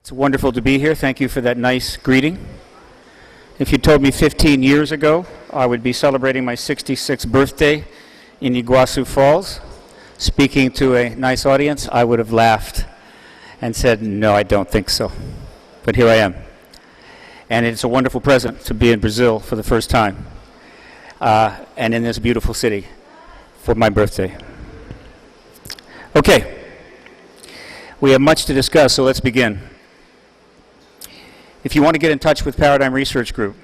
It's wonderful to be here. Thank you for that nice greeting. If you told me 15 years ago I would be celebrating my 66th birthday in Iguazu Falls, speaking to a nice audience, I would have laughed and said, no, I don't think so. But here I am. And it's a wonderful present to be in Brazil for the first time, and in this beautiful city for my birthday. Okay. We have much to discuss, so let's begin. If you want to get in touch with Paradigm Research Group,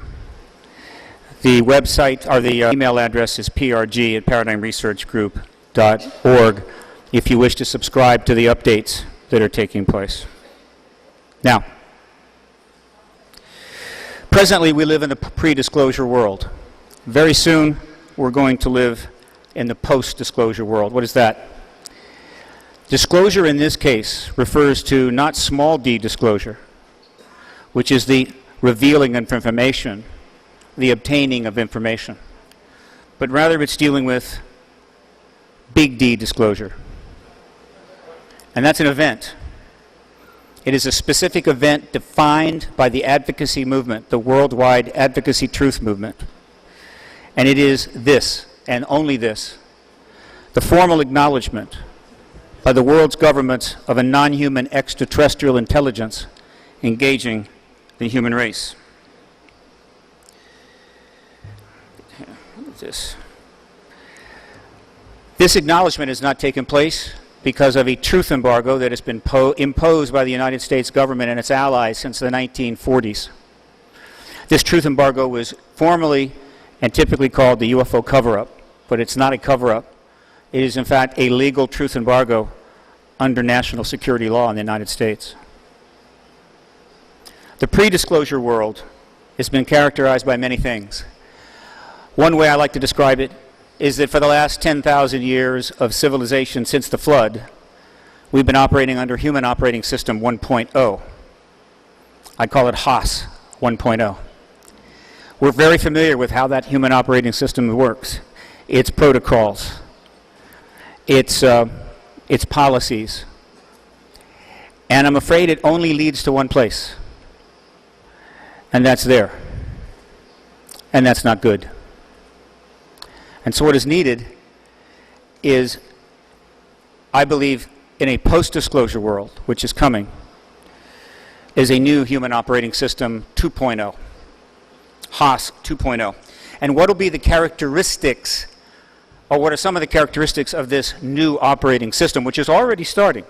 the website or the email address is prg@paradigmresearchgroup.org if you wish to subscribe to the updates that are taking place. Now, presently we live in a pre-disclosure world. Very soon we're going to live in the post-disclosure world. What is that? Disclosure in this case refers to not small d disclosure, which is the revealing of information, the obtaining of information, but rather it's dealing with big D disclosure. And that's an event. It is a specific event defined by the advocacy movement, the worldwide advocacy truth movement. And it is this, and only this, the formal acknowledgement by the world's governments of a non-human extraterrestrial intelligence engaging the human race. This acknowledgement has not taken place because of a truth embargo that has been imposed by the United States government and its allies since the 1940s. This truth embargo was formally and typically called the UFO cover-up, but it's not a cover-up. It is in fact a legal truth embargo under national security law in the United States. The pre-disclosure world has been characterized by many things. One way I like to describe it is that for the last 10,000 years of civilization since the flood, we've been operating under Human Operating System 1.0. I call it HOS 1.0. We're very familiar with how that Human Operating System works. Its protocols, its policies. And I'm afraid it only leads to one place. And that's there. And that's not good. And so what is needed is, I believe, in a post-disclosure world, which is coming, is a new Human Operating System 2.0, HOS 2.0. And what will be the characteristics, or what are some of the characteristics of this new operating system, which is already starting?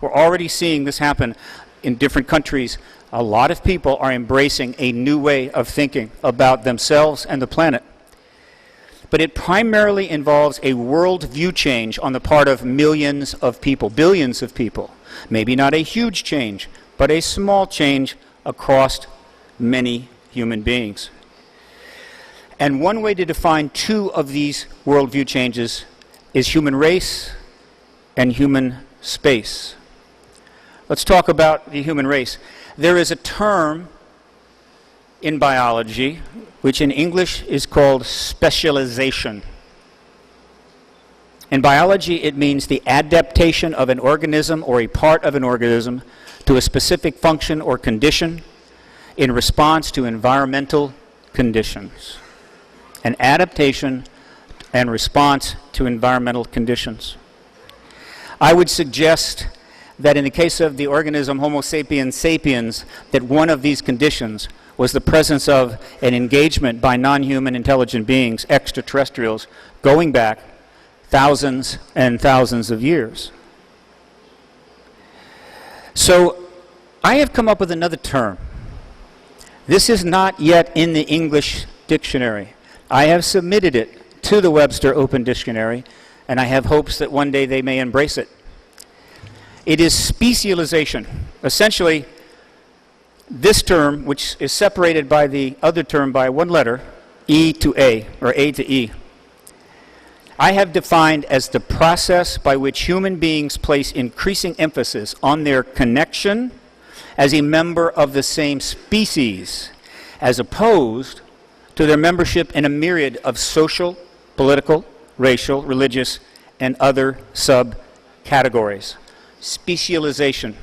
We're already seeing this happen in different countries. A lot of people are embracing a new way of thinking about themselves and the planet. But it primarily involves a worldview change on the part of millions of people, billions of people. Maybe not a huge change, but a small change across many human beings. And one way to define two of these worldview changes is human race and human space. Let's talk about the human race. There is a term in biology which in English is called specialization. In biology, it means the adaptation of an organism or a part of an organism to a specific function or condition in response to environmental conditions. An adaptation and response to environmental conditions. I would suggest that in the case of the organism Homo sapiens sapiens, that one of these conditions was the presence of an engagement by non-human intelligent beings, extraterrestrials, going back thousands and thousands of years. So I have come up with another term. This is not yet in the English dictionary. I have submitted it to the Webster Open Dictionary, and I have hopes that one day they may embrace it. It is specialization. Essentially, this term, which is separated by the other term by one letter, E to A, or A to E, I have defined as the process by which human beings place increasing emphasis on their connection as a member of the same species, as opposed to their membership in a myriad of social, political, racial, religious, and other subcategories. Specialization.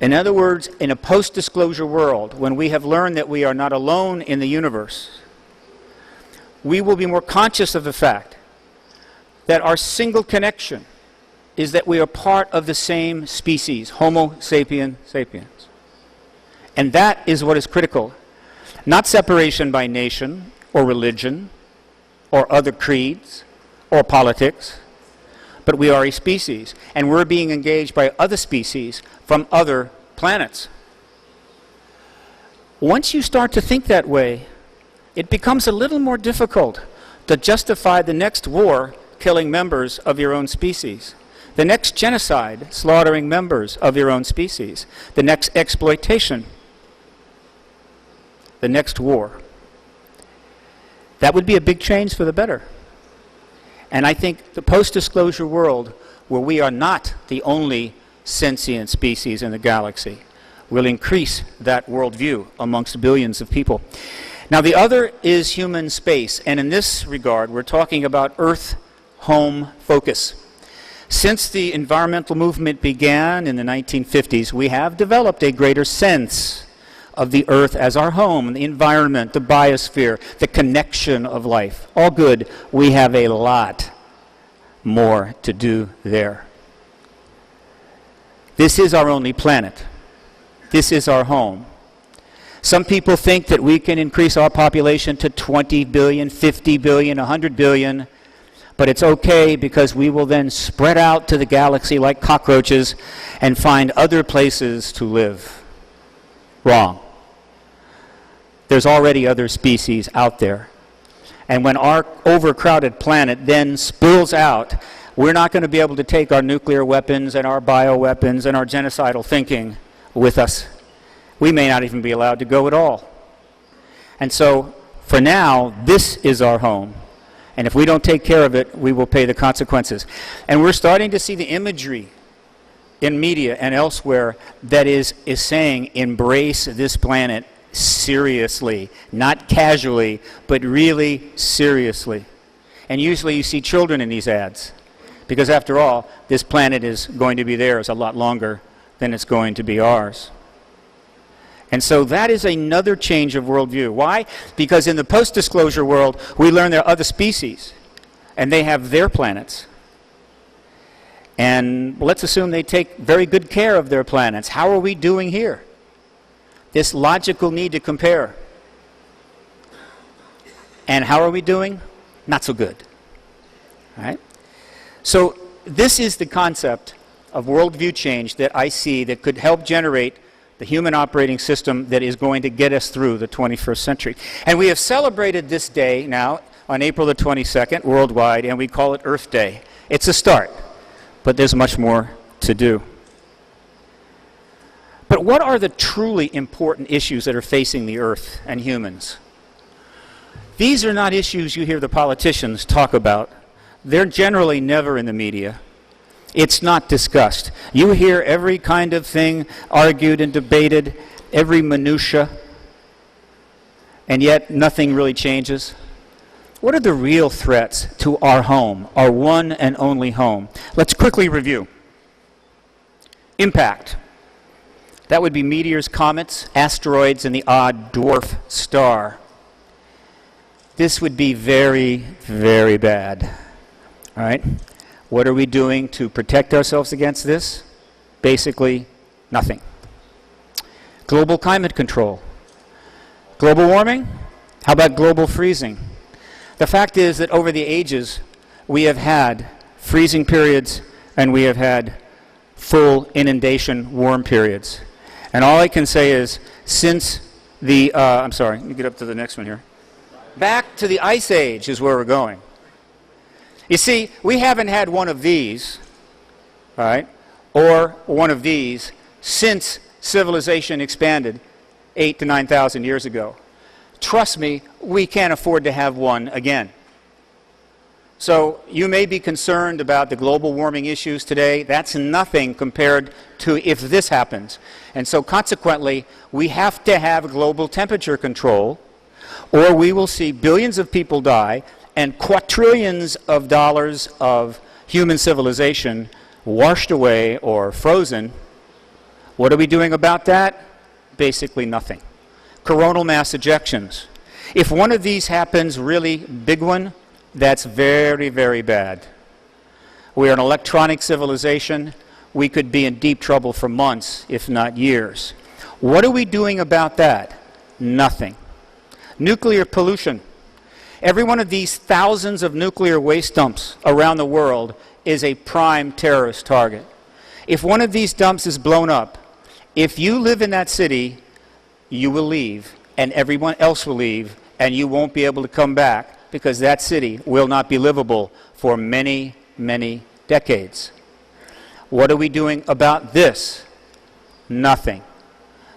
In other words, in a post-disclosure world, when we have learned that we are not alone in the universe, we will be more conscious of the fact that our single connection is that we are part of the same species, Homo sapiens sapiens. And that is what is critical. Not separation by nation or religion or other creeds or politics, but we are a species, and we're being engaged by other species from other planets. Once you start to think that way, it becomes a little more difficult to justify the next war killing members of your own species, the next genocide slaughtering members of your own species, the next exploitation, the next war. That would be a big change for the better. And I think the post-disclosure world, where we are not the only sentient species in the galaxy, will increase that worldview amongst billions of people. Now, the other is human space, and in this regard, we're talking about Earth-home focus. Since the environmental movement began in the 1950s, we have developed a greater sense of the Earth as our home, the environment, the biosphere, the connection of life. All good. We have a lot more to do there. This is our only planet. This is our home. Some people think that we can increase our population to 20 billion, 50 billion, 100 billion, but it's okay because we will then spread out to the galaxy like cockroaches and find other places to live. Wrong. There's already other species out there. And when our overcrowded planet then spills out, we're not going to be able to take our nuclear weapons and our bioweapons and our genocidal thinking with us. We may not even be allowed to go at all. And so, for now, this is our home. And if we don't take care of it, we will pay the consequences. And we're starting to see the imagery in media and elsewhere that is saying, embrace this planet seriously, not casually, but really seriously. And usually you see children in these ads, because after all, this planet is going to be theirs a lot longer than it's going to be ours. And so that is another change of worldview. Why? Because in the post-disclosure world, we learn there are other species, and they have their planets. And let's assume they take very good care of their planets. How are we doing here? This logical need to compare. And how are we doing? Not so good. All right? So this is the concept of worldview change that I see that could help generate the human operating system that is going to get us through the 21st century. And we have celebrated this day now on April the 22nd worldwide, and we call it Earth Day. It's a start, but there's much more to do. But what are the truly important issues that are facing the Earth and humans? These are not issues you hear the politicians talk about. They're generally never in the media. It's not discussed. You hear every kind of thing argued and debated, every minutia, and yet nothing really changes. What are the real threats to our home, our one and only home? Let's quickly review. Impact. That would be meteors, comets, asteroids, and the odd dwarf star. This would be very, very bad. All right? What are we doing to protect ourselves against this? Basically, nothing. Global climate control. Global warming? How about global freezing? The fact is that over the ages, we have had freezing periods and we have had full inundation warm periods. And all I can say is, since the, I'm sorry, let me get up to the next one here. Back to the Ice Age is where we're going. You see, we haven't had one of these, all right, or one of these since civilization expanded 8,000 to 9,000 years ago. Trust me, we can't afford to have one again. So you may be concerned about the global warming issues today. That's nothing compared to if this happens. And so consequently, we have to have global temperature control, or we will see billions of people die and quadrillions of dollars of human civilization washed away or frozen What are we doing about that? Basically nothing. Coronal mass ejections. If one of these happens, really big one, that's very, very bad. We are an electronic civilization. We could be in deep trouble for months, if not years. What are we doing about that? Nothing. Nuclear pollution. Every one of these thousands of nuclear waste dumps around the world is a prime terrorist target. If one of these dumps is blown up, if you live in that city, you will leave, and everyone else will leave, and you won't be able to come back because that city will not be livable for many, many decades. What are we doing about this? Nothing.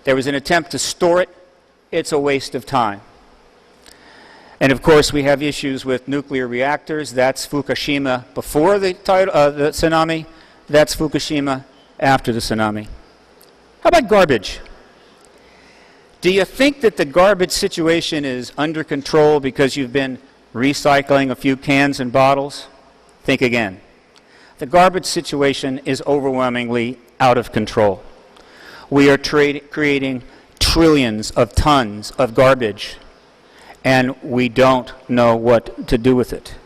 There was an attempt to store it. It's a waste of time. And of course, we have issues with nuclear reactors. That's Fukushima before the tsunami. That's Fukushima after the tsunami. How about garbage? Do you think that the garbage situation is under control because you've been recycling a few cans and bottles? Think again. The garbage situation is overwhelmingly out of control. We are creating trillions of tons of garbage, and we don't know what to do with it.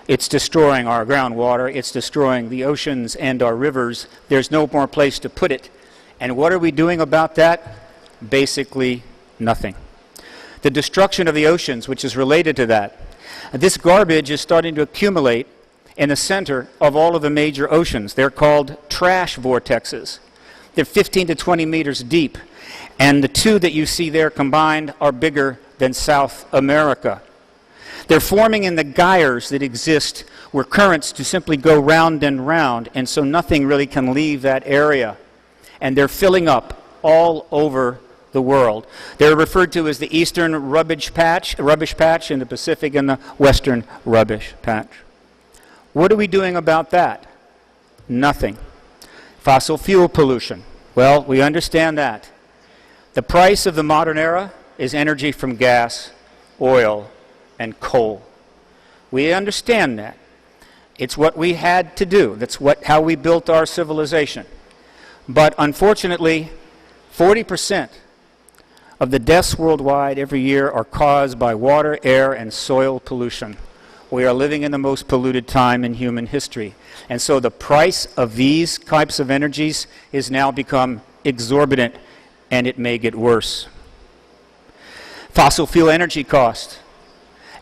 It's destroying our groundwater, it's destroying the oceans and our rivers. There's no more place to put it. And what are we doing about that? Basically nothing. The destruction of the oceans, which is related to that. This garbage is starting to accumulate in the center of all of the major oceans. They're called trash vortexes. They're 15 to 20 meters deep, and the two that you see there combined are bigger than South America. They're forming in the gyres that exist where currents do simply go round and round, and so nothing really can leave that area. And they're filling up all over the world. They're referred to as the eastern rubbish patch in the Pacific, and the western rubbish patch. What are we doing about that? Nothing. Fossil fuel pollution. Well, we understand that. The price of the modern era is energy from gas, oil, and coal. We understand that. It's what we had to do. That's how we built our civilization. But unfortunately, 40% of the deaths worldwide every year are caused by water, air, and soil pollution. We are living in the most polluted time in human history. And so the price of these types of energies has now become exorbitant, and it may get worse. Fossil fuel energy cost.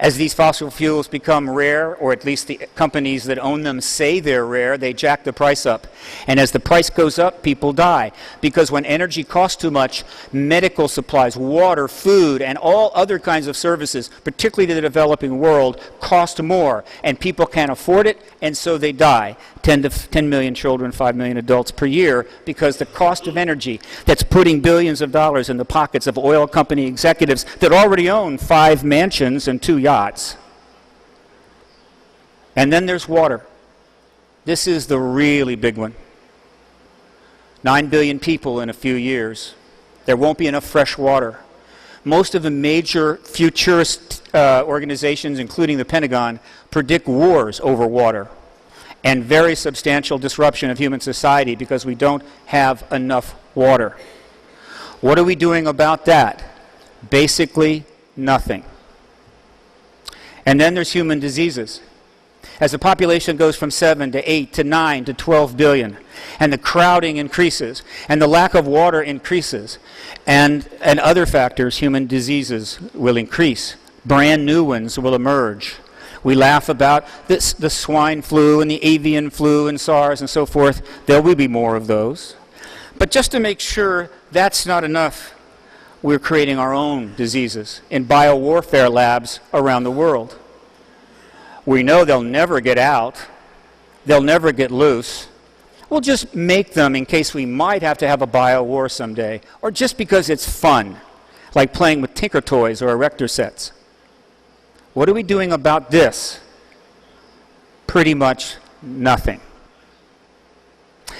As these fossil fuels become rare, or at least the companies that own them say they're rare, they jack the price up. And as the price goes up, people die. Because when energy costs too much, medical supplies, water, food, and all other kinds of services, particularly to the developing world, cost more. And people can't afford it, and so they die. 10 million children, 5 million adults per year, because the cost of energy that's putting billions of dollars in the pockets of oil company executives that already own 5 mansions and 2 yachts. And then there's water. This is the really big one. 9 billion people in a few years. There won't be enough fresh water. Most of the major futurist organizations, including the Pentagon, predict wars over water and very substantial disruption of human society because we don't have enough water. What are we doing about that? Basically nothing. And then there's human diseases. As the population goes from 7 to 8 to 9 to 12 billion, and the crowding increases, and the lack of water increases, and other factors, human diseases will increase. Brand new ones will emerge. We laugh about the swine flu and the avian flu and SARS and so forth. There will be more of those. But just to make sure that's not enough, we're creating our own diseases in biowarfare labs around the world. We know they'll never get out. They'll never get loose. We'll just make them in case we might have to have a bio-war someday, or just because it's fun, like playing with Tinker Toys or erector sets. What are we doing about this? Pretty much nothing.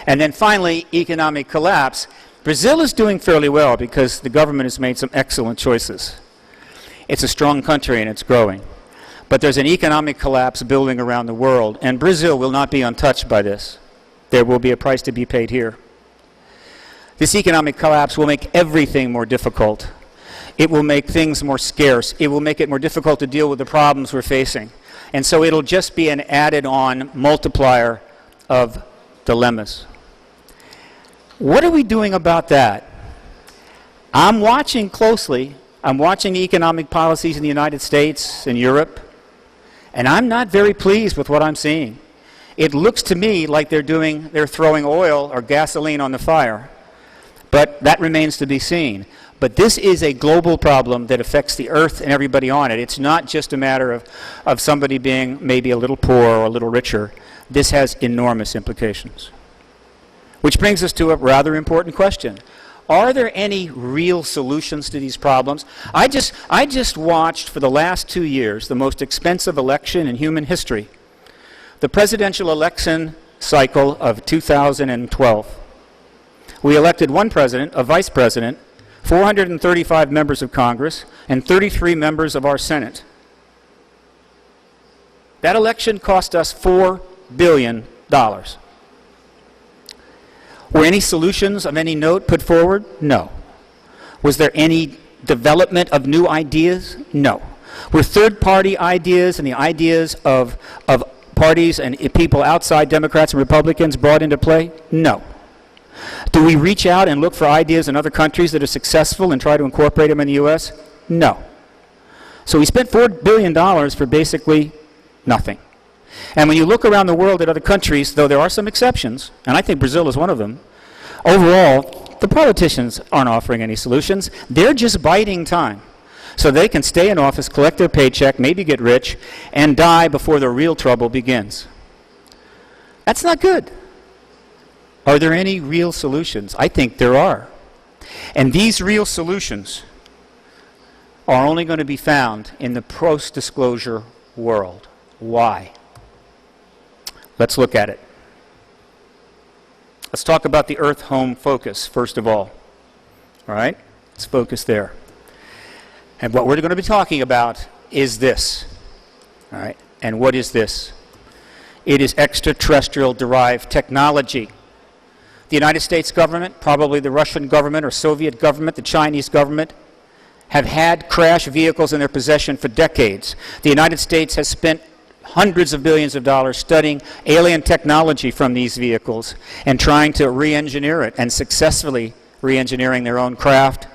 And then finally, economic collapse. Brazil is doing fairly well because the government has made some excellent choices. It's a strong country and it's growing. But there's an economic collapse building around the world, and Brazil will not be untouched by this. There will be a price to be paid here. This economic collapse will make everything more difficult. It will make things more scarce. It will make it more difficult to deal with the problems we're facing. And so it'll just be an added-on multiplier of dilemmas. What are we doing about that? I'm watching closely. I'm watching the economic policies in the United States and Europe, and I'm not very pleased with what I'm seeing. It looks to me like they're throwing oil or gasoline on the fire. But that remains to be seen. But this is a global problem that affects the earth and everybody on it. It's not just a matter of somebody being maybe a little poor or a little richer. This has enormous implications. Which brings us to a rather important question. Are there any real solutions to these problems? I just watched for the last 2 years the most expensive election in human history. The presidential election cycle of 2012. We elected one president, a vice president, 435 members of Congress, and 33 members of our Senate. That election cost us $4 billion. Were any solutions of any note put forward? No. Was there any development of new ideas? No. Were third-party ideas and the ideas of parties and people outside Democrats and Republicans brought into play? No. Do we reach out and look for ideas in other countries that are successful and try to incorporate them in the U.S.? No. So we spent $4 billion for basically nothing. And when you look around the world at other countries, though there are some exceptions, and I think Brazil is one of them, overall, the politicians aren't offering any solutions. They're just biding time so they can stay in office, collect their paycheck, maybe get rich, and die before the real trouble begins. That's not good. Are there any real solutions? I think there are. And these real solutions are only going to be found in the post-disclosure world. Why? Let's look at it. Let's talk about the Earth home focus, first of all. All right? Let's focus there. And what we're going to be talking about is this. All right? And what is this? It is extraterrestrial-derived technology. The United States government, probably the Russian government or Soviet government, the Chinese government, have had crash vehicles in their possession for decades. The United States has spent hundreds of billions of dollars studying alien technology from these vehicles and trying to re-engineer it and successfully re-engineering their own craft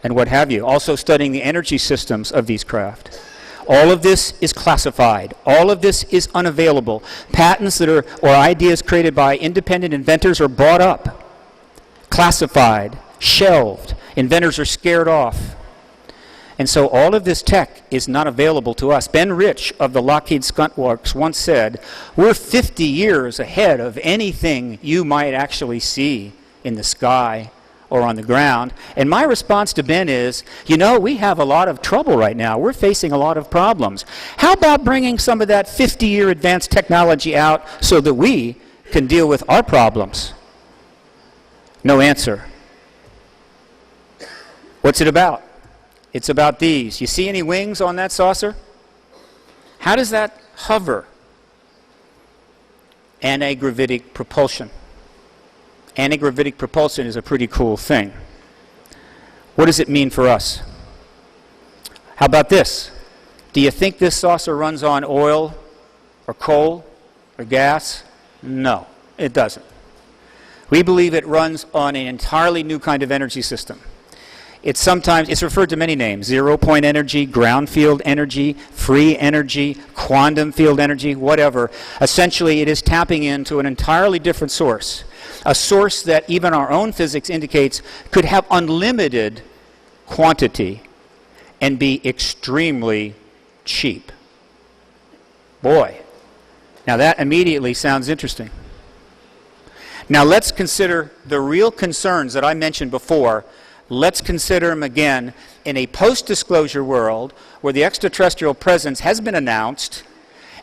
and what have you. Also studying the energy systems of these craft. All of this is classified. All of this is unavailable. Patents that are, or ideas created by independent inventors are bought up, classified, shelved. Inventors are scared off. And so all of this tech is not available to us. Ben Rich of the Lockheed Skunk Works once said, we're 50 years ahead of anything you might actually see in the sky or on the ground. And my response to Ben is, you know, we have a lot of trouble right now. We're facing a lot of problems. How about bringing some of that 50-year advanced technology out so that we can deal with our problems? No answer. What's it about? It's about these. You see any wings on that saucer? How does that hover? Anti-gravitic propulsion. Anti-gravitic propulsion is a pretty cool thing. What does it mean for us? How about this? Do you think this saucer runs on oil or coal or gas? No, it doesn't. We believe it runs on an entirely new kind of energy system. It's referred to many names: zero-point energy, ground field energy, free energy, quantum field energy, whatever. Essentially, it is tapping into an entirely different source, a source that even our own physics indicates could have unlimited quantity and be extremely cheap. Boy, now that immediately sounds interesting. Now let's consider the real concerns that I mentioned before. Let's consider them again in a post-disclosure world where the extraterrestrial presence has been announced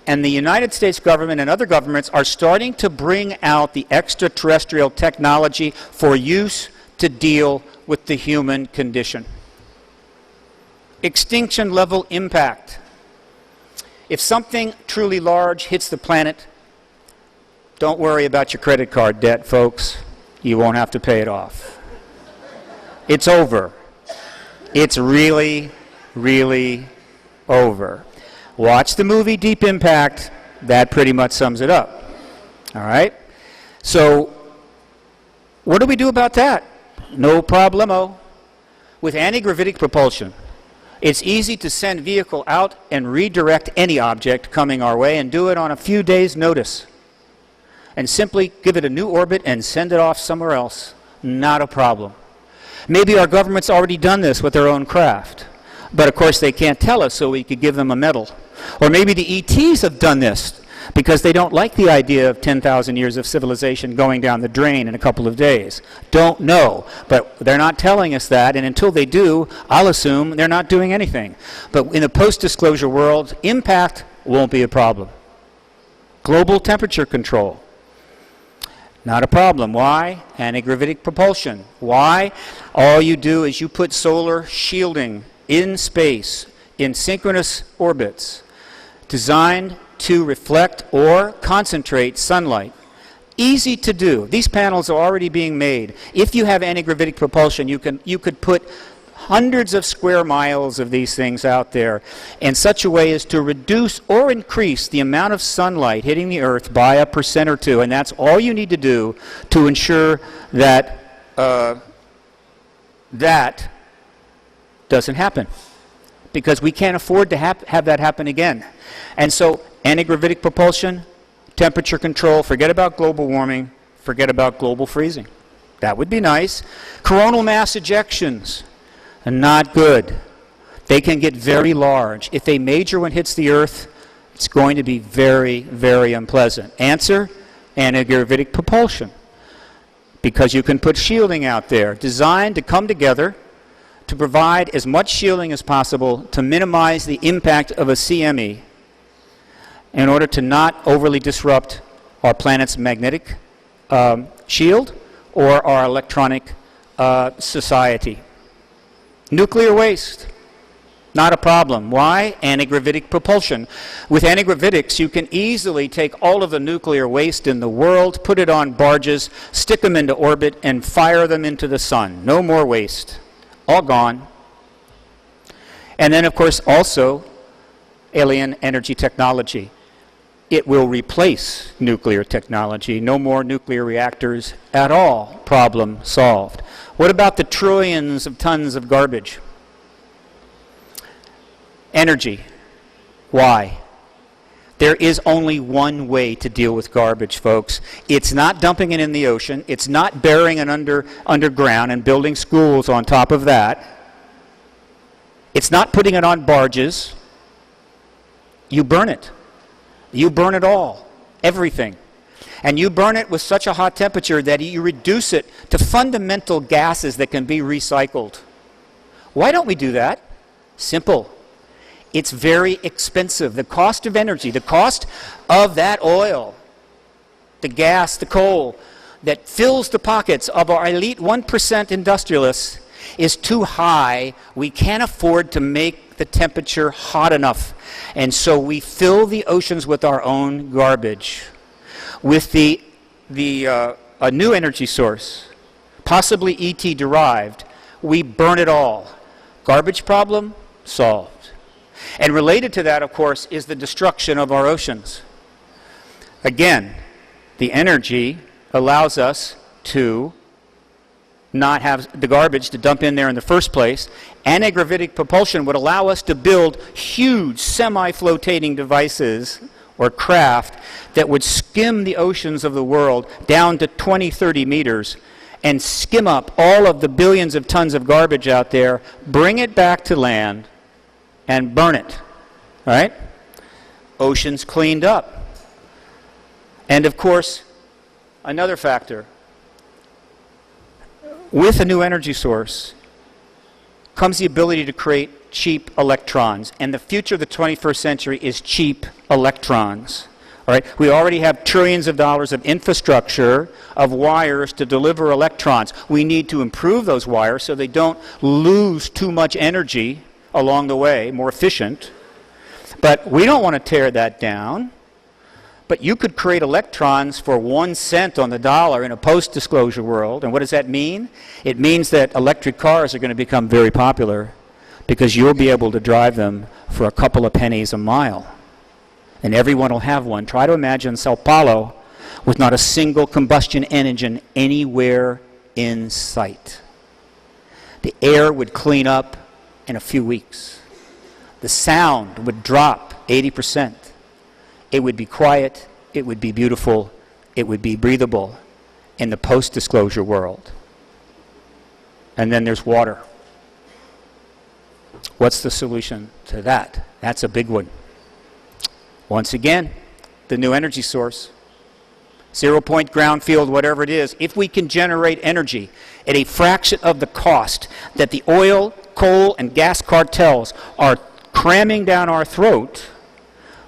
and the United States government and other governments are starting to bring out the extraterrestrial technology for use to deal with the human condition. Extinction level impact. If something truly large hits the planet, don't worry about your credit card debt, folks. you won't have to pay it off. It's over. It's really, really over. Watch the movie Deep Impact. That pretty much sums it up. All right? So, what do we do about that? No problemo. With anti-gravitic propulsion, it's easy to send vehicle out and redirect any object coming our way and do it on a few days' notice. And simply give it a new orbit and send it off somewhere else. Not a problem. Maybe our government's already done this with their own craft. But of course they can't tell us, so we could give them a medal. Or maybe the ETs have done this because they don't like the idea of 10,000 years of civilization going down the drain in a couple of days. Don't know. But they're not telling us that, and until they do, I'll assume they're not doing anything. But in the post-disclosure world, impact won't be a problem. Global temperature control. Not a problem. Why? Anti-gravitic propulsion. Why? All you do is you put solar shielding in space, in synchronous orbits, designed to reflect or concentrate sunlight. Easy to do. These panels are already being made. If you have anti-gravitic propulsion, you could put hundreds of square miles of these things out there in such a way as to reduce or increase the amount of sunlight hitting the Earth by 1% or 2%, and that's all you need to do to ensure that that doesn't happen, because we can't afford to have that happen again. And so anti-gravitic propulsion, temperature control, forget about global warming, forget about global freezing. That would be nice. Coronal mass ejections. Not good. They can get very large. If a major one hits the Earth, it's going to be very, very unpleasant. Answer, anti-gravitic propulsion. Because you can put shielding out there, designed to come together to provide as much shielding as possible to minimize the impact of a CME in order to not overly disrupt our planet's magnetic shield or our electronic society. Nuclear waste, not a problem. Why? Anti-gravitic propulsion. With anti-gravitics, you can easily take all of the nuclear waste in the world, put it on barges, stick them into orbit, and fire them into the sun. No more waste. All gone. And then, of course, also alien energy technology. It will replace nuclear technology. No more nuclear reactors at all. Problem solved. What about the trillions of tons of garbage? Energy. Why? There is only one way to deal with garbage, folks. It's not dumping it in the ocean. It's not burying it underground and building schools on top of that. It's not putting it on barges. You burn it. You burn it all. Everything. And you burn it with such a hot temperature that you reduce it to fundamental gases that can be recycled. Why don't we do that? Simple. It's very expensive. The cost of energy, the cost of that oil, the gas, the coal, that fills the pockets of our elite 1% industrialists is too high. We can't afford to make the temperature hot enough. And so we fill the oceans with our own garbage. With a new energy source, possibly ET derived, we burn it all. Garbage problem solved. And related to that, of course, is the destruction of our oceans. Again, the energy allows us to not have the garbage to dump in there in the first place. Anti-gravitic propulsion would allow us to build huge semi-flotating devices or craft that would skim the oceans of the world down to 20, 30 meters and skim up all of the billions of tons of garbage out there, bring it back to land, and burn it. Right? Oceans cleaned up. And of course, another factor. With a new energy source comes the ability to create cheap electrons. And the future of the 21st century is cheap electrons. All right? We already have trillions of dollars of infrastructure of wires to deliver electrons. We need to improve those wires so they don't lose too much energy along the way, more efficient. But we don't want to tear that down. But you could create electrons for 1 cent on the dollar in a post-disclosure world. And what does that mean? It means that electric cars are going to become very popular because you'll be able to drive them for a couple of pennies a mile. And everyone will have one. Try to imagine Sao Paulo with not a single combustion engine anywhere in sight. The air would clean up in a few weeks. The sound would drop 80%. It would be quiet, it would be beautiful, it would be breathable in the post-disclosure world. And then there's water. What's the solution to that? That's a big one. Once again, the new energy source. 0-point ground field, whatever it is, if we can generate energy at a fraction of the cost that the oil, coal, and gas cartels are cramming down our throat,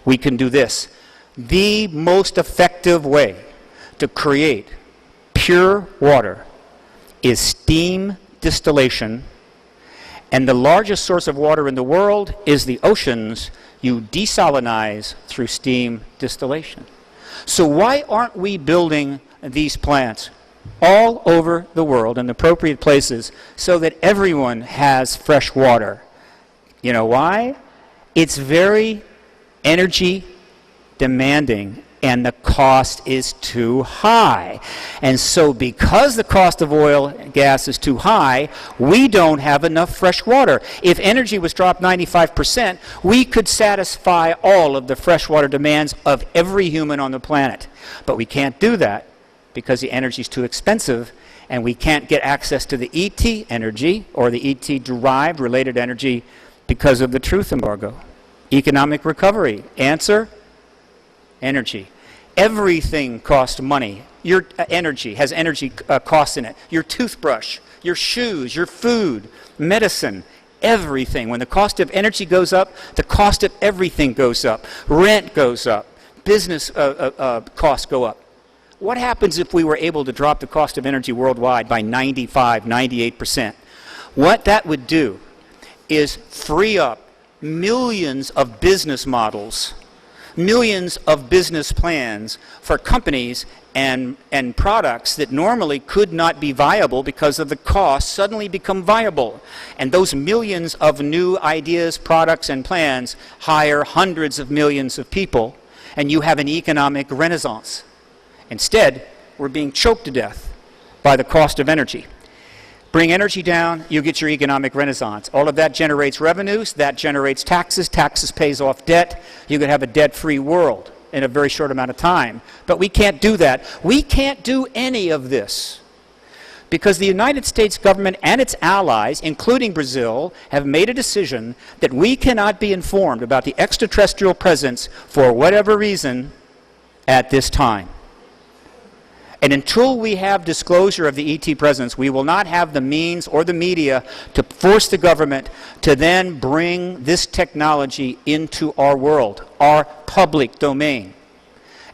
we can do this. The most effective way to create pure water is steam distillation, and the largest source of water in the world is the oceans. You desalinize through steam distillation. So why aren't we building these plants all over the world in appropriate places so that everyone has fresh water? You know why? It's very energy demanding and the cost is too high. And so because the cost of oil and gas is too high, we don't have enough fresh water. If energy was dropped 95%, we could satisfy all of the freshwater demands of every human on the planet. But we can't do that because the energy is too expensive and we can't get access to the ET energy or the ET derived related energy because of the truth embargo. Economic recovery. Answer? Energy. Everything costs money. Your energy has energy costs in it. Your toothbrush, your shoes, your food, medicine, everything. When the cost of energy goes up, the cost of everything goes up. Rent goes up. Business costs go up. What happens if we were able to drop the cost of energy worldwide by 95, 98%? What that would do is free up millions of business models, millions of business plans for companies and products that normally could not be viable because of the cost suddenly become viable. And those millions of new ideas, products, and plans hire hundreds of millions of people, and you have an economic renaissance. Instead, we're being choked to death by the cost of energy. Bring energy down, you get your economic renaissance. All of that generates revenues, that generates taxes, taxes pays off debt. You could have a debt-free world in a very short amount of time. But we can't do that. We can't do any of this because the United States government and its allies, including Brazil, have made a decision that we cannot be informed about the extraterrestrial presence for whatever reason at this time. And until we have disclosure of the ET presence, we will not have the means or the media to force the government to then bring this technology into our world, our public domain.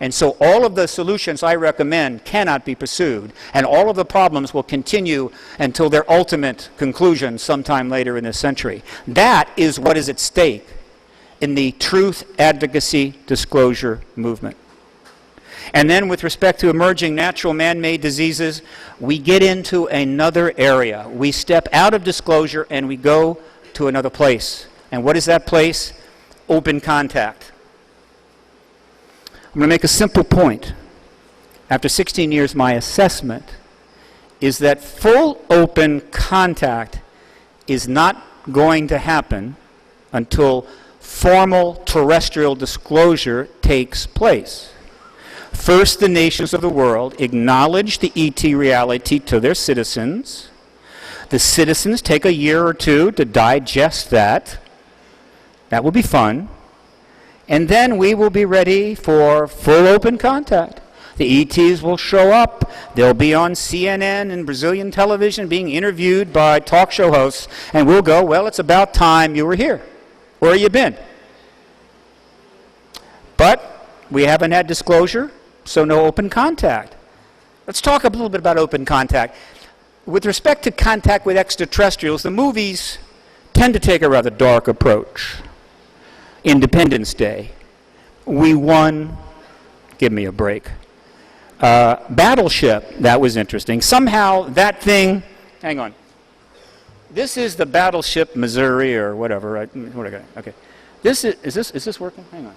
And so all of the solutions I recommend cannot be pursued, and all of the problems will continue until their ultimate conclusion sometime later in this century. That is what is at stake in the truth advocacy disclosure movement. And then with respect to emerging natural man-made diseases, we get into another area. We step out of disclosure and we go to another place. And what is that place? Open contact. I'm going to make a simple point. After 16 years, my assessment is that full open contact is not going to happen until formal terrestrial disclosure takes place. First, the nations of the world acknowledge the ET reality to their citizens. The citizens take a year or two to digest that. That will be fun. And then we will be ready for full open contact. The ETs will show up. They'll be on CNN and Brazilian television being interviewed by talk show hosts. And we'll go, well, it's about time you were here. Where have you been? But we haven't had disclosure. So no open contact. Let's talk a little bit about open contact. With respect to contact with extraterrestrials, the movies tend to take a rather dark approach. Independence Day. We won. Give me a break. Battleship, that was interesting. Somehow that thing, hang on. This is the battleship Missouri or whatever. Right? Okay. Is this working? Hang on.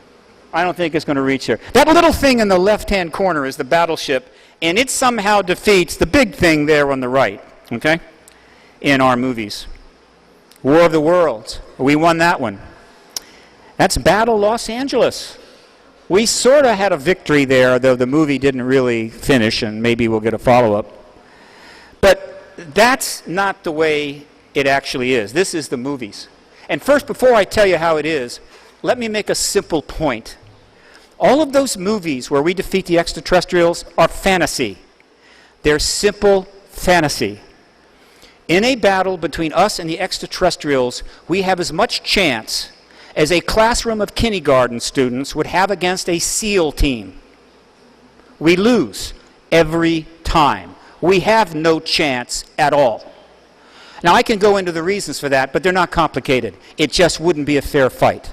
I don't think it's going to reach here. That little thing in the left-hand corner is the battleship, and it somehow defeats the big thing there on the right, okay, in our movies. War of the Worlds. We won that one. That's Battle Los Angeles. We sort of had a victory there, though the movie didn't really finish, and maybe we'll get a follow-up. But that's not the way it actually is. This is the movies. And first, before I tell you how it is, let me make a simple point. All of those movies where we defeat the extraterrestrials are fantasy. They're simple fantasy. In a battle between us and the extraterrestrials, we have as much chance as a classroom of kindergarten students would have against a SEAL team. We lose every time. We have no chance at all. Now, I can go into the reasons for that, but they're not complicated. It just wouldn't be a fair fight.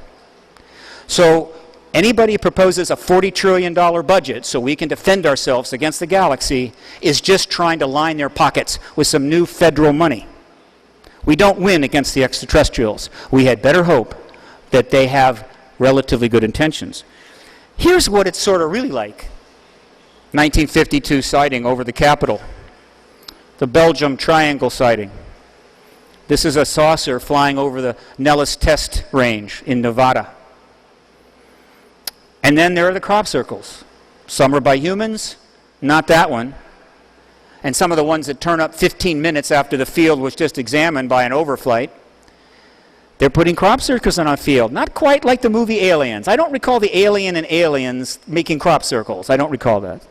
So anybody who proposes a $40 trillion budget so we can defend ourselves against the galaxy is just trying to line their pockets with some new federal money. We don't win against the extraterrestrials. We had better hope that they have relatively good intentions. Here's what it's sort of really like. 1952 sighting over the Capitol. The Belgium Triangle sighting. This is a saucer flying over the Nellis Test Range in Nevada. And then there are the crop circles. Some are by humans, not that one. And some of the ones that turn up 15 minutes after the field was just examined by an overflight. They're putting crop circles on our field. Not quite like the movie Aliens. I don't recall the alien in Aliens making crop circles. I don't recall that.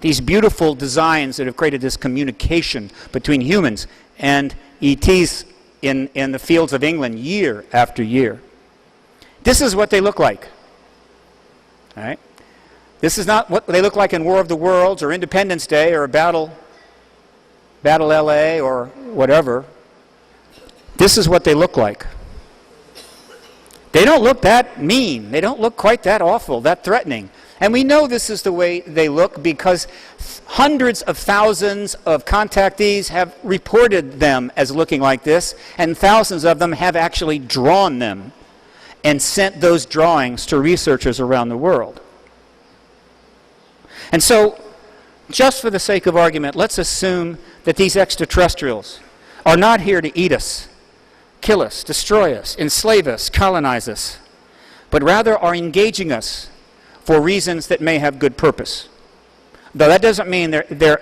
These beautiful designs that have created this communication between humans and ETs in the fields of England year after year. This is what they look like. All right? This is not what they look like in War of the Worlds or Independence Day or Battle LA or whatever. This is what they look like. They don't look that mean. They don't look quite that awful, that threatening. And we know this is the way they look because hundreds of thousands of contactees have reported them as looking like this, and thousands of them have actually drawn them and sent those drawings to researchers around the world. And so, just for the sake of argument, let's assume that these extraterrestrials are not here to eat us, kill us, destroy us, enslave us, colonize us, but rather are engaging us for reasons that may have good purpose. Though that doesn't mean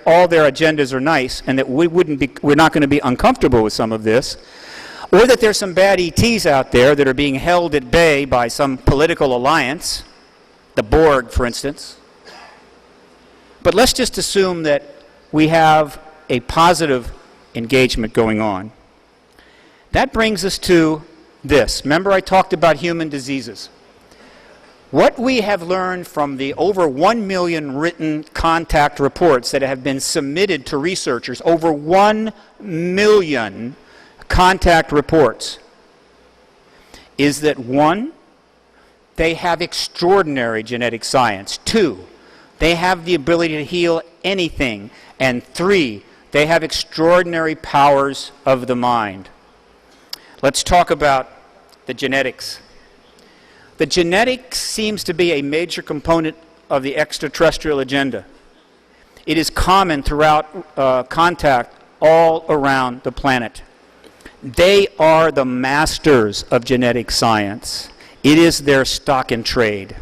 all their agendas are nice and that we're not going to be uncomfortable with some of this, or that there's some bad ETs out there that are being held at bay by some political alliance, the Borg, for instance. But let's just assume that we have a positive engagement going on. That brings us to this. Remember I talked about human diseases. What we have learned from the over 1 million written contact reports that have been submitted to researchers, over 1 million contact reports, is that 1, they have extraordinary genetic science. 2, they have the ability to heal anything. And 3, they have extraordinary powers of the mind. Let's talk about the genetics. The genetics seems to be a major component of the extraterrestrial agenda. It is common throughout contact all around the planet. They are the masters of genetic science. It is their stock in trade.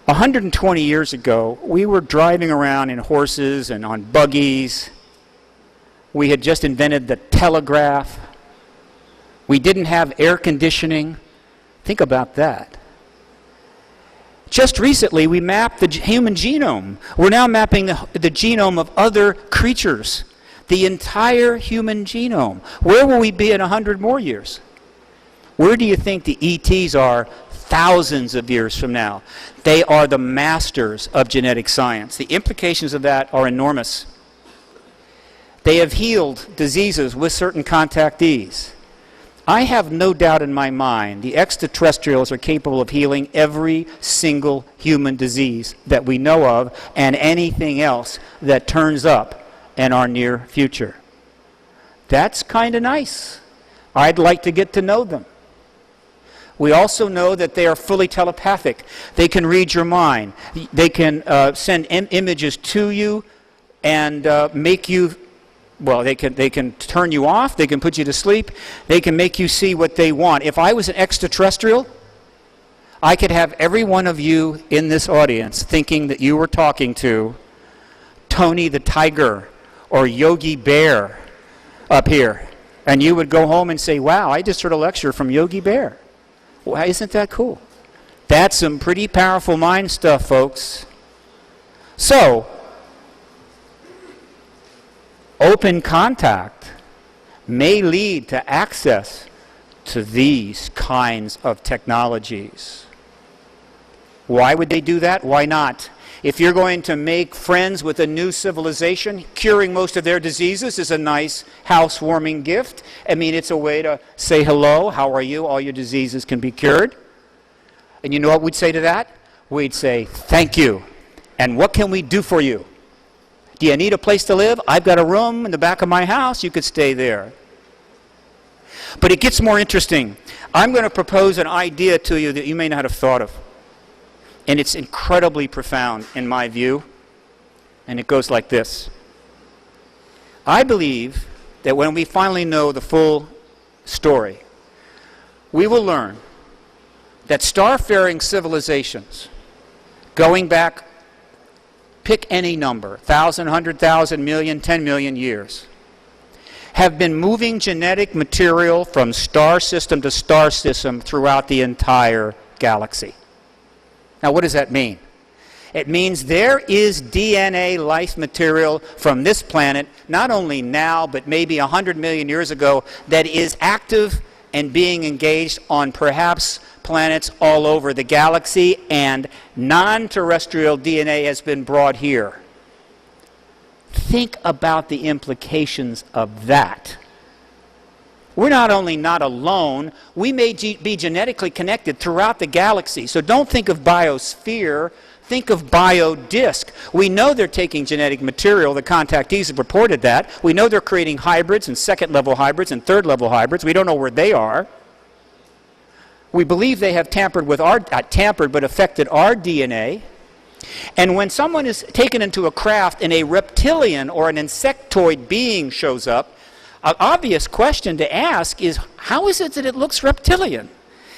120 years ago, we were driving around in horses and on buggies. We had just invented the telegraph. We didn't have air conditioning. Think about that. Just recently, we mapped the human genome. We're now mapping the genome of other creatures, the entire human genome. Where will we be in 100 more years? Where do you think the ETs are thousands of years from now? They are the masters of genetic science. The implications of that are enormous. They have healed diseases with certain contactees. I have no doubt in my mind the extraterrestrials are capable of healing every single human disease that we know of and anything else that turns up in our near future. That's kind of nice. I'd like to get to know them. We also know that they are fully telepathic. They can read your mind. They can send images to you and make you, well, they can turn you off. They can put you to sleep. They can make you see what they want. If I was an extraterrestrial, I could have every one of you in this audience thinking that you were talking to Tony the Tiger or Yogi Bear up here. And you would go home and say, wow, I just heard a lecture from Yogi Bear. Why isn't that cool? That's some pretty powerful mind stuff, folks. So, open contact may lead to access to these kinds of technologies. Why would they do that? Why not? If you're going to make friends with a new civilization, curing most of their diseases is a nice housewarming gift. I mean, it's a way to say hello, how are you? All your diseases can be cured. And you know what we'd say to that? We'd say, thank you. And what can we do for you? Do you need a place to live? I've got a room in the back of my house. You could stay there. But it gets more interesting. I'm going to propose an idea to you that you may not have thought of. And it's incredibly profound in my view. And it goes like this. I believe that when we finally know the full story, we will learn that starfaring civilizations, going back, pick any number, 1,000, 100,000, million, 10 million years, have been moving genetic material from star system to star system throughout the entire galaxy. Now, what does that mean? It means there is DNA life material from this planet, not only now, but maybe 100 million years ago, that is active and being engaged on perhaps planets all over the galaxy, and non-terrestrial DNA has been brought here. Think about the implications of that. We're not only not alone, we may be genetically connected throughout the galaxy. So don't think of biosphere, think of biodisk. We know they're taking genetic material. The contactees have reported that. We know they're creating hybrids and second-level hybrids and third-level hybrids. We don't know where they are. We believe they have tampered with our, not tampered, but affected our DNA. And when someone is taken into a craft and a reptilian or an insectoid being shows up, an obvious question to ask is, how is it that it looks reptilian?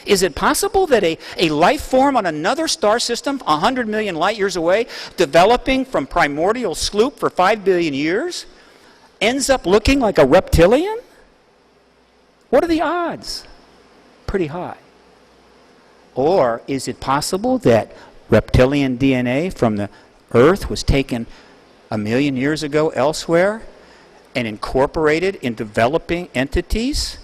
Is it possible that a life form on another star system, 100 million light years away, developing from primordial sloop for 5 billion years, ends up looking like a reptilian? What are the odds? Pretty high. Or is it possible that reptilian DNA from the Earth was taken 1 million years ago elsewhere and incorporated in developing entities,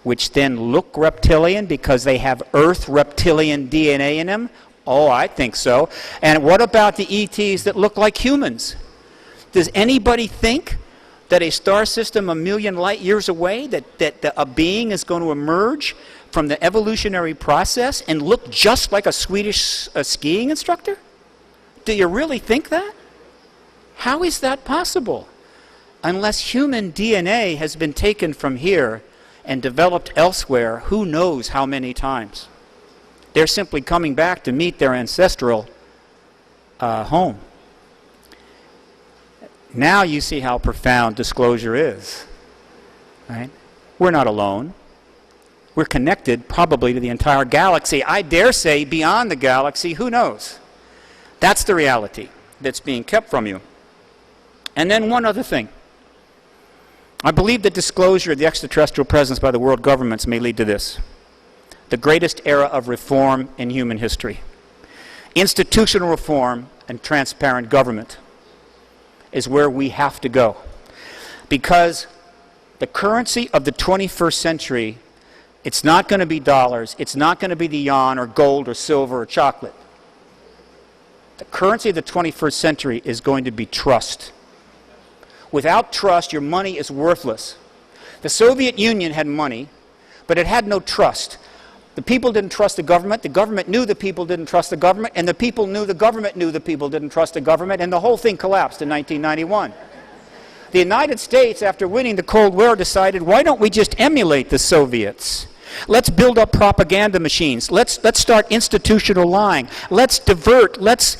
which then look reptilian because they have Earth reptilian DNA in them? Oh, I think so. And what about the ETs that look like humans? Does anybody think that a star system 1 million light years away, that a being is going to emerge from the evolutionary process and look just like a Swedish skiing instructor? Do you really think that? How is that possible? Unless human DNA has been taken from here and developed elsewhere, who knows how many times. They're simply coming back to meet their ancestral home. Now you see how profound disclosure is. Right? We're not alone. We're connected probably to the entire galaxy. I dare say beyond the galaxy, who knows? That's the reality that's being kept from you. And then one other thing. I believe that disclosure of the extraterrestrial presence by the world governments may lead to this: the greatest era of reform in human history. Institutional reform and transparent government is where we have to go. Because the currency of the 21st century, it's not going to be dollars, it's not going to be the yuan or gold or silver or chocolate. The currency of the 21st century is going to be trust. Without trust, your money is worthless. The Soviet Union had money, but it had no trust. The people didn't trust the government knew the people didn't trust the government, and the people knew the government knew the people didn't trust the government, and the whole thing collapsed in 1991. The United States, after winning the Cold War, decided, why don't we just emulate the Soviets? Let's build up propaganda machines. Let's start institutional lying. Let's divert. Let's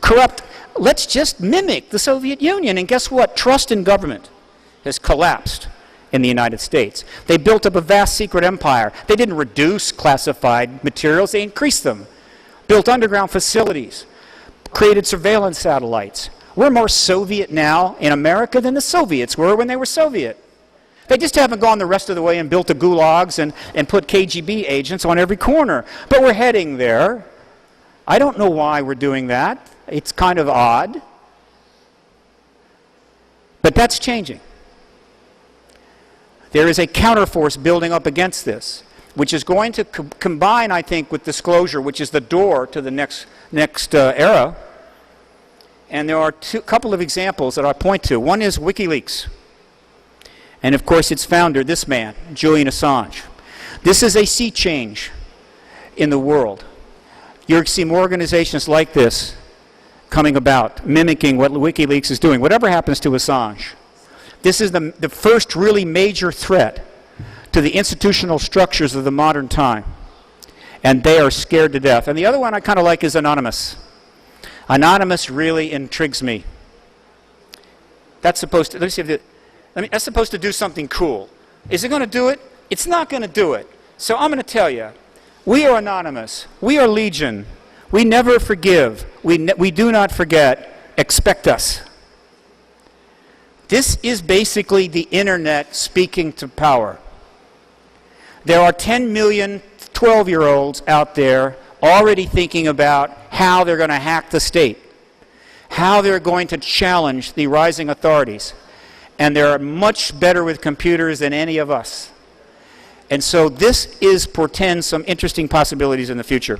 corrupt. Let's just mimic the Soviet Union. And guess what? Trust in government has collapsed in the United States. They built up a vast secret empire. They didn't reduce classified materials. They increased them. Built underground facilities. Created surveillance satellites. We're more Soviet now in America than the Soviets were when they were Soviet. They just haven't gone the rest of the way and built the gulags and put KGB agents on every corner. But we're heading there. I don't know why we're doing that. It's kind of odd. But that's changing. There is a counterforce building up against this, which is going to combine, I think, with disclosure, which is the door to the next era. And there are a couple of examples that I point to. One is WikiLeaks. And of course, its founder, this man, Julian Assange. This is a sea change in the world. You're going to see more organizations like this coming about, mimicking what WikiLeaks is doing, whatever happens to Assange. This is the first really major threat to the institutional structures of the modern time. And they are scared to death. And the other one I kind of like is Anonymous. Anonymous really intrigues me. That's supposed to, that's supposed to do something cool. Is it going to do it? It's not going to do it. So I'm going to tell you, we are Anonymous. We are Legion. We never forgive. We do not forget. Expect us. This is basically the internet speaking to power. There are 10 million 12-year-olds out there already thinking about how they're going to hack the state, how they're going to challenge the rising authorities. And they're much better with computers than any of us. And so this portends some interesting possibilities in the future.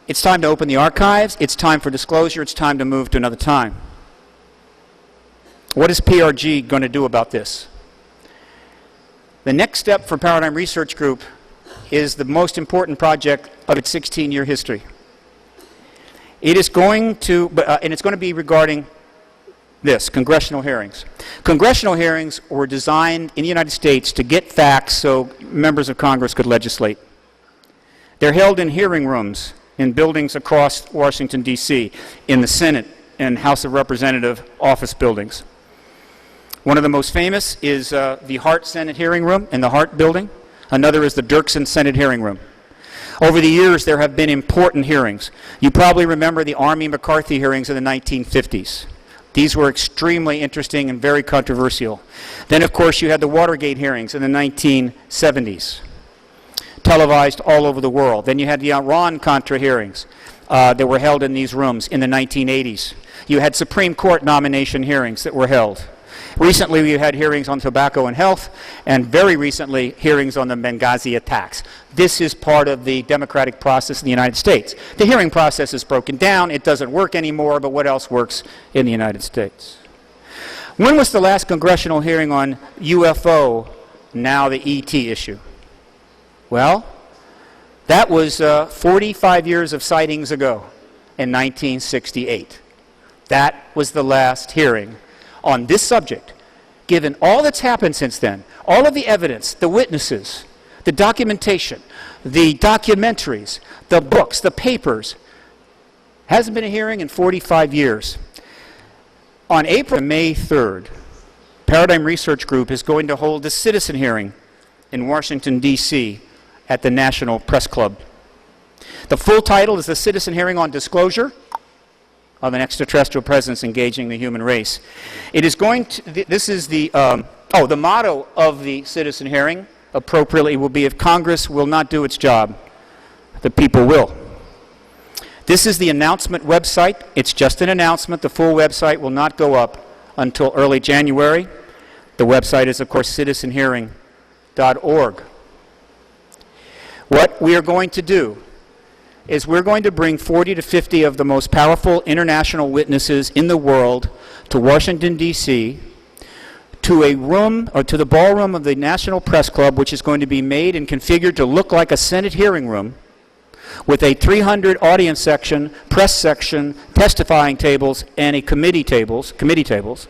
It's time to open the archives. It's time for disclosure. It's time to move to another time. What is PRG going to do about this? The next step for Paradigm Research Group is the most important project of its 16-year history. It is going to, and it's going to be regarding this, congressional hearings. Congressional hearings were designed in the United States to get facts so members of Congress could legislate. They're held in hearing rooms in buildings across Washington, D.C., in the Senate and House of Representative office buildings. One of the most famous is the Hart Senate hearing room in the Hart building. Another is the Dirksen Senate hearing room. Over the years, there have been important hearings. You probably remember the Army McCarthy hearings in the 1950s. These were extremely interesting and very controversial. Then, of course, you had the Watergate hearings in the 1970s, televised all over the world. Then you had the Iran-Contra hearings that were held in these rooms in the 1980s. You had Supreme Court nomination hearings that were held. Recently, we had hearings on tobacco and health, and very recently, hearings on the Benghazi attacks. This is part of the democratic process in the United States. The hearing process is broken down. It doesn't work anymore, but what else works in the United States? When was the last congressional hearing on UFO, now the ET issue? Well, that was 45 years of sightings ago in 1968. That was the last hearing on this subject. Given all that's happened since then, all of the evidence, the witnesses, the documentation, the documentaries, the books, the papers, hasn't been a hearing in 45 years. On April May 3rd, Paradigm Research Group is going to hold a citizen hearing in Washington, D.C. at the National Press Club. The full title is the Citizen Hearing on Disclosure of an Extraterrestrial Presence Engaging the Human Race. It is going to, this is the motto of the citizen hearing, appropriately, will be, if Congress will not do its job, the people will. This is the announcement website. It's just an announcement. The full website will not go up until early January. The website is, of course, citizenhearing.org. What we are going to do is we're going to bring 40 to 50 of the most powerful international witnesses in the world to Washington, D.C. to to a room, or to the ballroom of the National Press Club, which is going to be made and configured to look like a Senate hearing room, with a 300 audience section, press section, testifying tables, and a committee tables.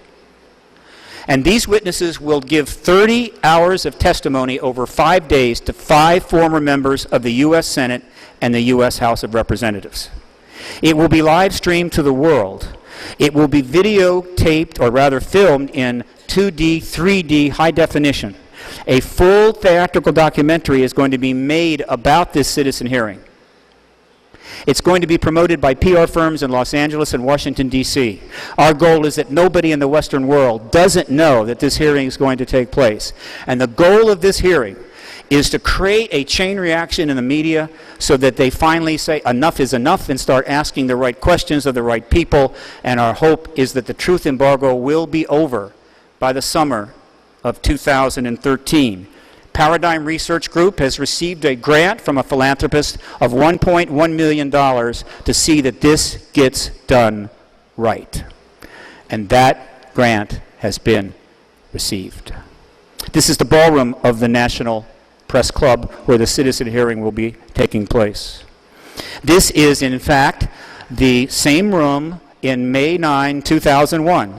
And these witnesses will give 30 hours of testimony over 5 days to 5 former members of the U.S. Senate and the U.S. House of Representatives. It will be live streamed to the world. It will be videotaped, or rather filmed, in 2D, 3D high definition. A full theatrical documentary is going to be made about this citizen hearing. It's going to be promoted by PR firms in Los Angeles and Washington, D.C. Our goal is that nobody in the Western world doesn't know that this hearing is going to take place. And the goal of this hearing is to create a chain reaction in the media so that they finally say enough is enough and start asking the right questions of the right people. And our hope is that the truth embargo will be over by the summer of 2013. Paradigm Research Group has received a grant from a philanthropist of $1.1 million to see that this gets done right. And that grant has been received. This is the ballroom of the National Press Club where the citizen hearing will be taking place. This is, in fact, the same room in May 9, 2001,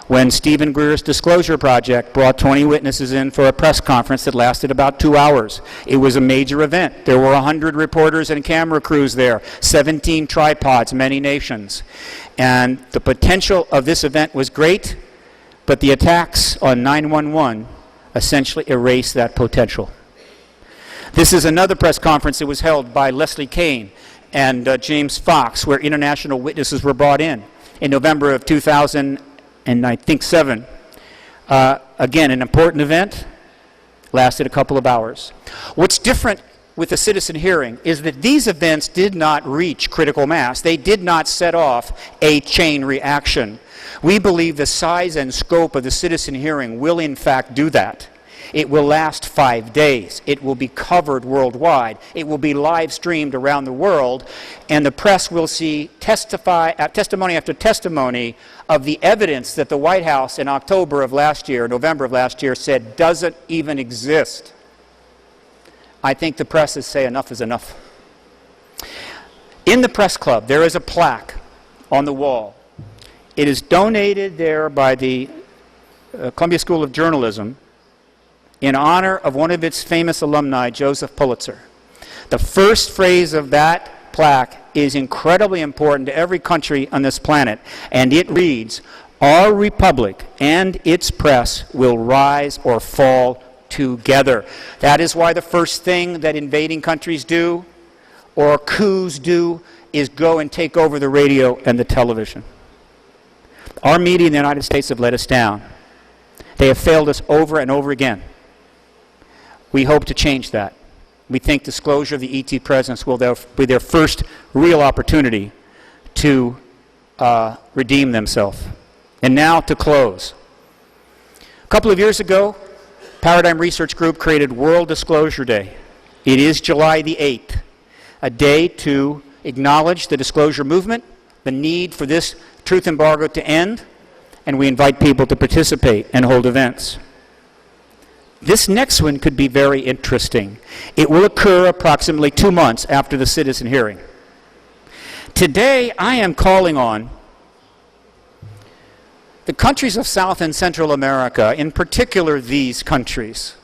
when Stephen Greer's Disclosure Project brought 20 witnesses in for a press conference that lasted about 2 hours. It was a major event. There were 100 reporters and camera crews there, 17 tripods, many nations. And the potential of this event was great, but the attacks on 9/11 essentially erased that potential. This is another press conference that was held by Leslie Kean and James Fox, where international witnesses were brought in November of 2007. Again, an important event, lasted a couple of hours. What's different with the citizen hearing is that these events did not reach critical mass. They did not set off a chain reaction. We believe the size and scope of the citizen hearing will in fact do that. It will last 5 days. It will be covered worldwide. It will be live streamed around the world, and the press will see testimony after testimony of the evidence that the White House in November of last year, said doesn't even exist. I think the press is saying enough is enough. In the press club, there is a plaque on the wall. It is donated there by the Columbia School of Journalism in honor of one of its famous alumni, Joseph Pulitzer. The first phrase of that plaque is incredibly important to every country on this planet, and it reads, "Our republic and its press will rise or fall together." That is why the first thing that invading countries do, or coups do, is go and take over the radio and the television. Our media in the United States have let us down. They have failed us over and over again. We hope to change that. We think disclosure of the ET presence will be their first real opportunity to redeem themselves. And now to close. A couple of years ago, Paradigm Research Group created World Disclosure Day. It is July the 8th, a day to acknowledge the disclosure movement, the need for this truth embargo to end, and we invite people to participate and hold events. This next one could be very interesting. It will occur approximately 2 months after the citizen hearing. Today, I am calling on the countries of South and Central America, in particular these countries,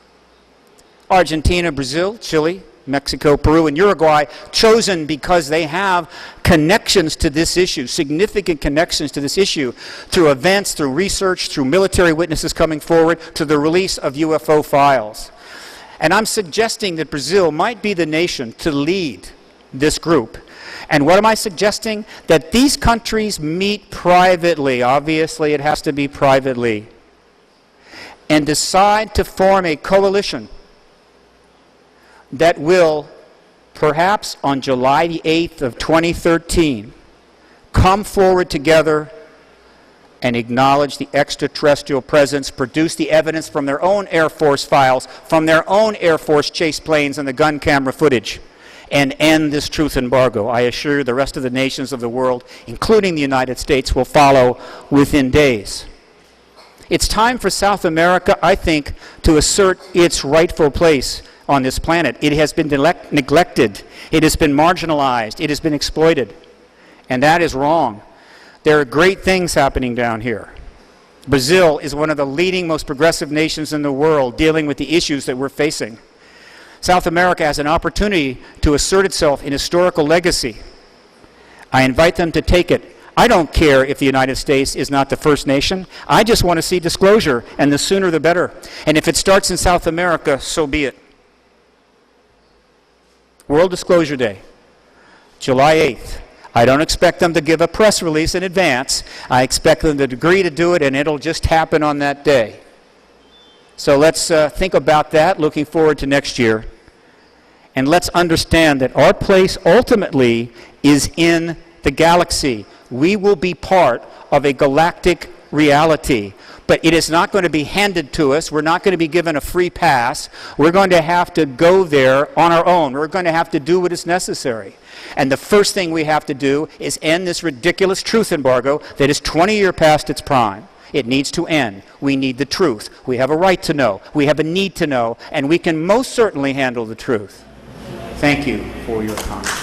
Argentina, Brazil, Chile, Mexico, Peru, and Uruguay, chosen because they have connections to this issue, significant connections to this issue, through events, through research, through military witnesses coming forward, to the release of UFO files. And I'm suggesting that Brazil might be the nation to lead this group. And what am I suggesting? That these countries meet privately, obviously it has to be privately, and decide to form a coalition that will, perhaps on July the 8th of 2013, come forward together and acknowledge the extraterrestrial presence, produce the evidence from their own Air Force files, from their own Air Force chase planes and the gun camera footage, and end this truth embargo. I assure you the rest of the nations of the world, including the United States, will follow within days. It's time for South America, I think, to assert its rightful place on this planet. It has been neglected. It has been marginalized. It has been exploited. And that is wrong. There are great things happening down here. Brazil is one of the leading, most progressive nations in the world dealing with the issues that we're facing. South America has an opportunity to assert itself in historical legacy. I invite them to take it. I don't care if the United States is not the first nation. I just want to see disclosure, and the sooner the better. And if it starts in South America, so be it. World Disclosure Day, July 8th. I don't expect them to give a press release in advance. I expect them to agree to do it, and it'll just happen on that day. So let's think about that, looking forward to next year. And let's understand that our place ultimately is in the galaxy. We will be part of a galactic reality. But it is not going to be handed to us. We're not going to be given a free pass. We're going to have to go there on our own. We're going to have to do what is necessary. And the first thing we have to do is end this ridiculous truth embargo that is 20 years past its prime. It needs to end. We need the truth. We have a right to know. We have a need to know. And we can most certainly handle the truth. Thank you for your time.